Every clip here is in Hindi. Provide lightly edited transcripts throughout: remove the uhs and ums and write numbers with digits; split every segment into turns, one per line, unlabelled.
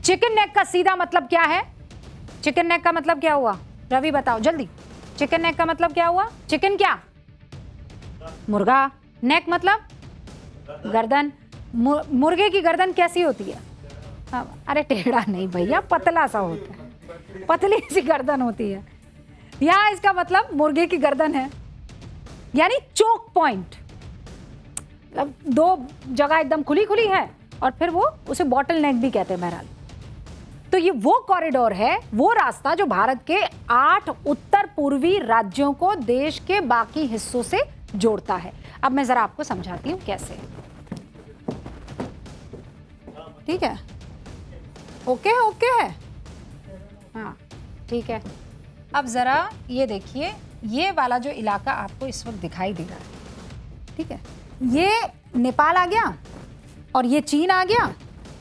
चिकन नेक का सीधा मतलब क्या है? चिकन नेक का मतलब क्या हुआ? रवि बताओ जल्दी। चिकन नेक का मतलब क्या हुआ? चिकन क्या? मुर्गा। नेक मतलब गर्दन। मुर्गे की गर्दन कैसी होती है? अरे टेढ़ा नहीं भैया, पतला सा होता है, पतली सी गर्दन होती है। यहाँ इसका मतलब मुर्गे की गर्दन है, यानी चोक पॉइंट, मतलब दो जगह एकदम खुली खुली है और फिर वो उसे बॉटल नेक भी कहते हैं बहरहाल। तो ये वो कॉरिडोर है, वो रास्ता जो भारत के 8 उत्तर पूर्वी राज्यों को देश के बाकी हिस्सों से जोड़ता है। अब मैं जरा आपको समझाती हूँ कैसे। ठीक है, ओके है हाँ ठीक है। अब जरा ये देखिए, ये वाला जो इलाका आपको इस वक्त दिखाई दे रहा है, ठीक है, ये नेपाल आ गया और ये चीन आ गया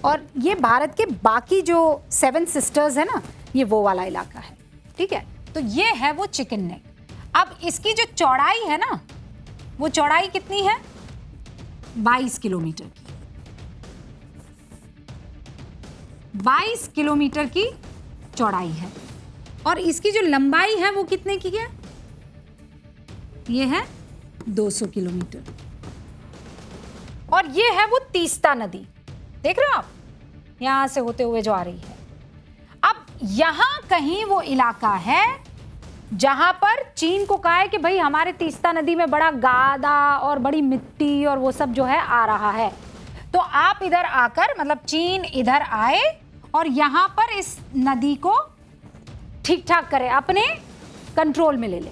और ये भारत के बाकी जो 7 सिस्टर्स है ना, ये वो वाला इलाका है। ठीक है, तो ये है वो चिकन नेक। अब इसकी जो चौड़ाई है ना, वो चौड़ाई कितनी है? 22 किलोमीटर की। 22 किलोमीटर की चौड़ाई है और इसकी जो लंबाई है वो कितने की है? ये है 200 किलोमीटर। और ये है वो तीस्ता नदी, देख रहे हो आप, यहां से होते हुए जो आ रही है। अब यहां कहीं वो इलाका है जहां पर चीन को कहा है कि भाई हमारे तीस्ता नदी में बड़ा गादा और बड़ी मिट्टी और वो सब जो है आ रहा है, तो आप इधर आकर, मतलब चीन इधर आए और यहां पर इस नदी को ठीक ठाक करे, अपने कंट्रोल में ले ले।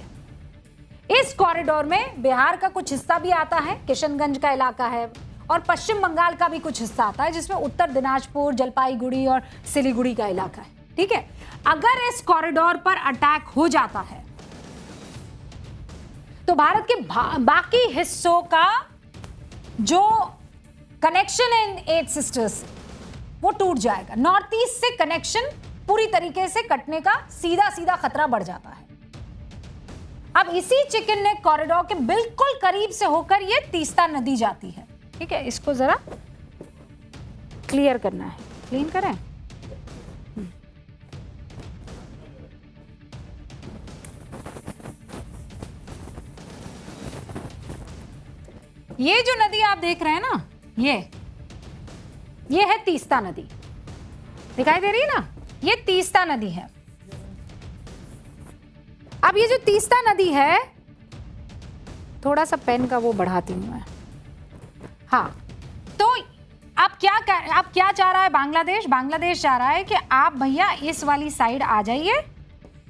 इस कॉरिडोर में बिहार का कुछ हिस्सा भी आता है, किशनगंज का इलाका है, और पश्चिम बंगाल का भी कुछ हिस्सा आता है, जिसमें उत्तर दिनाजपुर, जलपाईगुड़ी और सिलीगुड़ी का इलाका है। ठीक है, अगर इस कॉरिडोर पर अटैक हो जाता है तो भारत के बाकी हिस्सों का जो कनेक्शन है इन 8 सिस्टर्स वो टूट जाएगा। नॉर्थ ईस्ट से कनेक्शन पूरी तरीके से कटने का सीधा सीधा खतरा बढ़ जाता है। अब इसी चिकन नेक कॉरिडोर के बिल्कुल करीब से होकर ये तीस्ता नदी जाती है। ठीक है, इसको जरा क्लियर करना है, क्लीन करें। ये जो नदी आप देख रहे हैं ना, ये है तीस्ता नदी, दिखाई दे रही है ना, ये तीस्ता नदी है। अब ये जो तीस्ता नदी है, थोड़ा सा पेन का वो बढ़ाती हूं मैं, हाँ, तो अब क्या चाह रहा है बांग्लादेश? बांग्लादेश चाह रहा है कि आप भैया इस वाली साइड आ जाइए,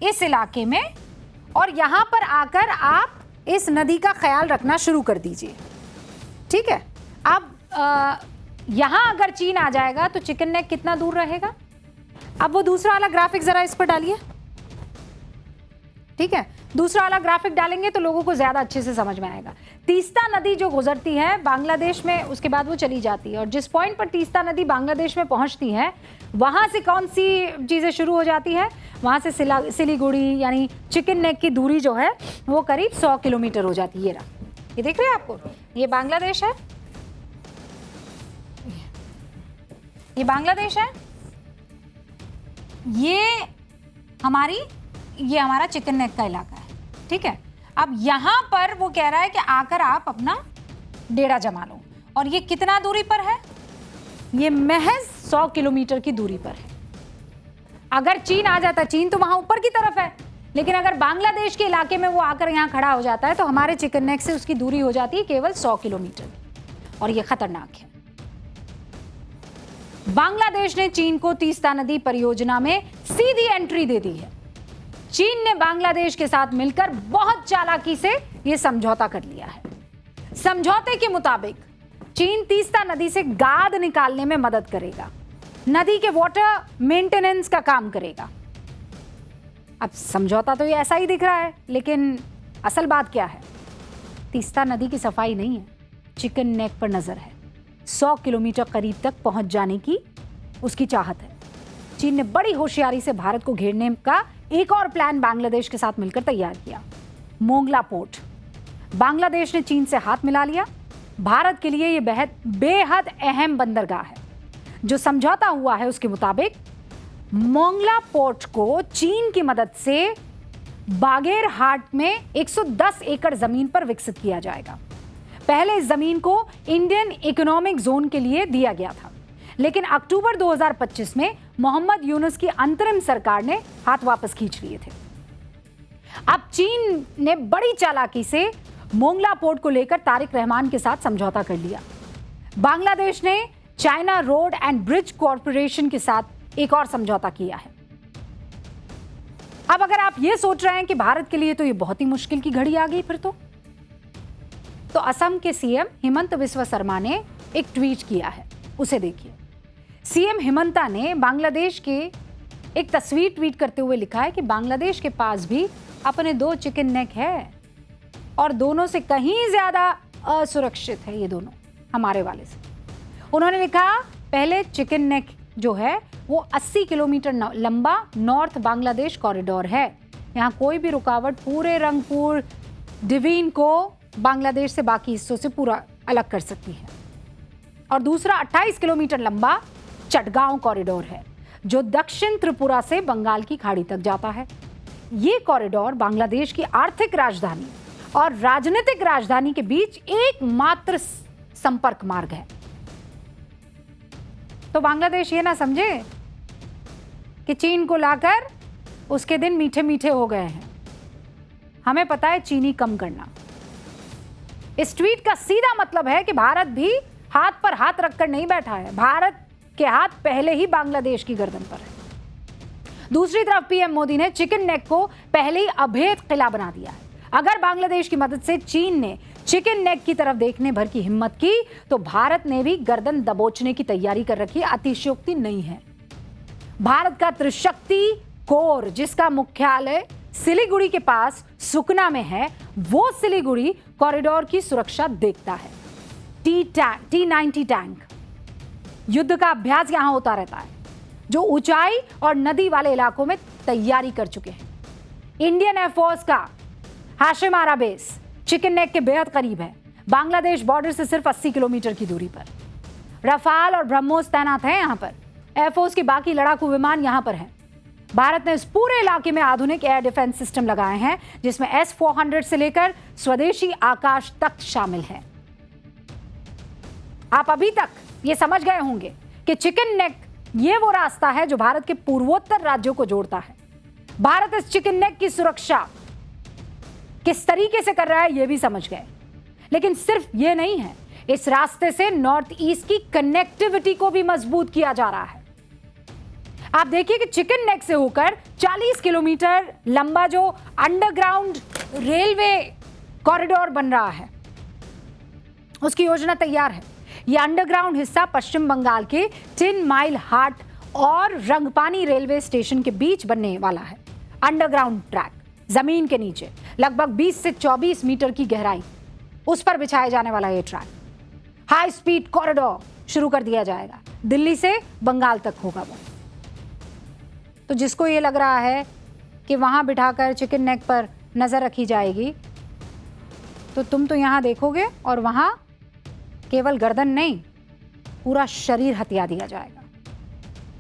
इस इलाके में, और यहां पर आकर आप इस नदी का ख्याल रखना शुरू कर दीजिए। ठीक है, अब यहां अगर चीन आ जाएगा तो चिकन नेक कितना दूर रहेगा? अब वो दूसरा वाला ग्राफिक जरा इस पर डालिए। ठीक है, दूसरा वाला ग्राफिक डालेंगे तो लोगों को ज्यादा अच्छे से समझ में आएगा। तीस्ता नदी जो गुजरती है बांग्लादेश में, उसके बाद वो चली जाती है, और जिस पॉइंट पर तीस्ता नदी बांग्लादेश में पहुंचती है, वहां से कौन सी चीजें शुरू हो जाती है? वहां से सिलीगुड़ी यानी चिकन नेक की दूरी जो है वो करीब 100 किलोमीटर हो जाती है। ये रहा, ये देख रहे हैं आपको, ये बांग्लादेश है, ये बांग्लादेश है, ये हमारा चिकन नेक का इलाका है। ठीक है, अब यहां पर वो कह रहा है कि आकर आप अपना डेरा जमा लो, और ये कितना दूरी पर है? ये महज 100 किलोमीटर की दूरी पर है। अगर चीन आ जाता, चीन तो वहां ऊपर की तरफ है, लेकिन अगर बांग्लादेश के इलाके में वो आकर यहां खड़ा हो जाता है तो हमारे चिकन नेक से उसकी दूरी हो जाती है केवल 100 किलोमीटर, और ये खतरनाक है। बांग्लादेश ने चीन को तीस्ता नदी परियोजना में सीधी एंट्री दे दी है। चीन ने बांग्लादेश के साथ मिलकर बहुत चालाकी से यह समझौता कर लिया है। समझौते के मुताबिक चीन तीस्ता नदी से गाद निकालने में मदद करेगा, नदी के वाटर मेंटेनेंस का काम करेगा। अब समझौता तो ये ऐसा ही दिख रहा है, लेकिन असल बात क्या है? तीस्ता नदी की सफाई नहीं है, चिकन नेक पर नजर है। 100 किलोमीटर करीब तक पहुंच जाने की उसकी चाहत है। चीन ने बड़ी होशियारी से भारत को घेरने का एक और प्लान बांग्लादेश के साथ मिलकर तैयार किया, मोंगला पोर्ट। बांग्लादेश ने चीन से हाथ मिला लिया। भारत के लिए यह बेहद अहम बंदरगाह है। जो समझौता हुआ है उसके मुताबिक मोंगला पोर्ट को चीन की मदद से बागेरहाट में 110 एकड़ जमीन पर विकसित किया जाएगा। पहले इस जमीन को इंडियन इकोनॉमिक जोन के लिए दिया गया था, लेकिन अक्टूबर 2025 में मोहम्मद यूनुस की अंतरिम सरकार ने हाथ वापस खींच लिए थे। अब चीन ने बड़ी चालाकी से मोंगला पोर्ट को लेकर तारिक रहमान के साथ समझौता कर लिया। बांग्लादेश ने China road and bridge corporation के साथ एक और समझौता किया है। अब अगर आप ये सोच रहे हैं कि भारत के लिए तो ये बहुत ही मुश्किल की घड़ी आ गई फिर तो असम के सीएम हिमंत बिस्वा शर्मा ने एक ट्वीट किया है, उसे देखिए। सीएम हिमंता ने बांग्लादेश के एक तस्वीर ट्वीट करते हुए लिखा है कि बांग्लादेश के पास भी अपने 2 चिकन नेक है और दोनों से कहीं ज्यादा असुरक्षित है ये दोनों हमारे वाले से। उन्होंने लिखा, पहले चिकन नेक जो है वो 80 किलोमीटर लंबा नॉर्थ बांग्लादेश कॉरिडोर है। यहाँ कोई भी रुकावट पूरे रंगपुर डिवीन को बांग्लादेश से बाकी हिस्सों से पूरा अलग कर सकती है। और दूसरा 28 किलोमीटर लंबा चटगांव कॉरिडोर है जो दक्षिण त्रिपुरा से बंगाल की खाड़ी तक जाता है। ये कॉरिडोर बांग्लादेश की आर्थिक राजधानी और राजनीतिक राजधानी के बीच एकमात्र संपर्क मार्ग है। तो बांग्लादेश ये ना समझे कि चीन को लाकर उसके दिन मीठे मीठे हो गए हैं। हमें पता है चीनी कम करना। इस ट्वीट का सीधा मतलब है कि भारत भी हाथ पर हाथ रखकर नहीं बैठा है। भारत के हाथ पहले ही बांग्लादेश की गर्दन पर है। दूसरी तरफ पीएम मोदी ने चिकन नेक को पहले ही अभेद किला बना दिया है। अगर बांग्लादेश की मदद से चीन ने चिकन नेक की तरफ देखने भर की हिम्मत की तो भारत ने भी गर्दन दबोचने की तैयारी कर रखी है। अतिशयोक्ति नहीं है। भारत का त्रिशक्ति कोर, जिसका मुख्यालय सिलीगुड़ी के पास सुकना में है, वो सिलीगुड़ी कॉरिडोर की सुरक्षा देखता है। T-90 टैंक युद्ध का अभ्यास यहां होता रहता है, जो ऊंचाई और नदी वाले इलाकों में तैयारी कर चुके हैं। इंडियन एयरफोर्स का हाशिम आरा बेस चिकन नेक के बेहद करीब है, बांग्लादेश बॉर्डर से सिर्फ 80 किलोमीटर की दूरी पर। रफाल और ब्रह्मोस तैनात हैं यहां पर। एयरफोर्स की बाकी लड़ाकू विमान यहां पर हैं। भारत ने इस पूरे इलाके में आधुनिक एयर डिफेंस सिस्टम लगाए हैं, जिसमें S-400 से लेकर स्वदेशी आकाश तक शामिल है। आप अभी तक ये समझ गए होंगे कि चिकन नेक ये वो रास्ता है जो भारत के पूर्वोत्तर राज्यों को जोड़ता है। भारत इस चिकन नेक की सुरक्षा किस तरीके से कर रहा है ये भी समझ गए। लेकिन सिर्फ ये नहीं है, इस रास्ते से नॉर्थ ईस्ट की कनेक्टिविटी को भी मजबूत किया जा रहा है। आप देखिए कि चिकन नेक से होकर 40 किलोमीटर लंबा जो अंडरग्राउंड रेलवे कॉरिडोर बन रहा है, उसकी योजना तैयार है। यह अंडरग्राउंड हिस्सा पश्चिम बंगाल के 10 माइल हाट और रंगपानी रेलवे स्टेशन के बीच बनने वाला है। अंडरग्राउंड ट्रैक, जमीन के नीचे लगभग 20 से 24 मीटर की गहराई, उस पर बिछाया जाने वाला यह ट्रैक। हाई स्पीड कॉरिडोर शुरू कर दिया जाएगा। दिल्ली से बंगाल तक होगा वो। तो जिसको ये लग रहा है कि वहां बिठाकर चिकन नेक पर नजर रखी जाएगी, तो तुम तो यहां देखोगे और वहां केवल गर्दन नहीं, पूरा शरीर हथिया दिया जाएगा।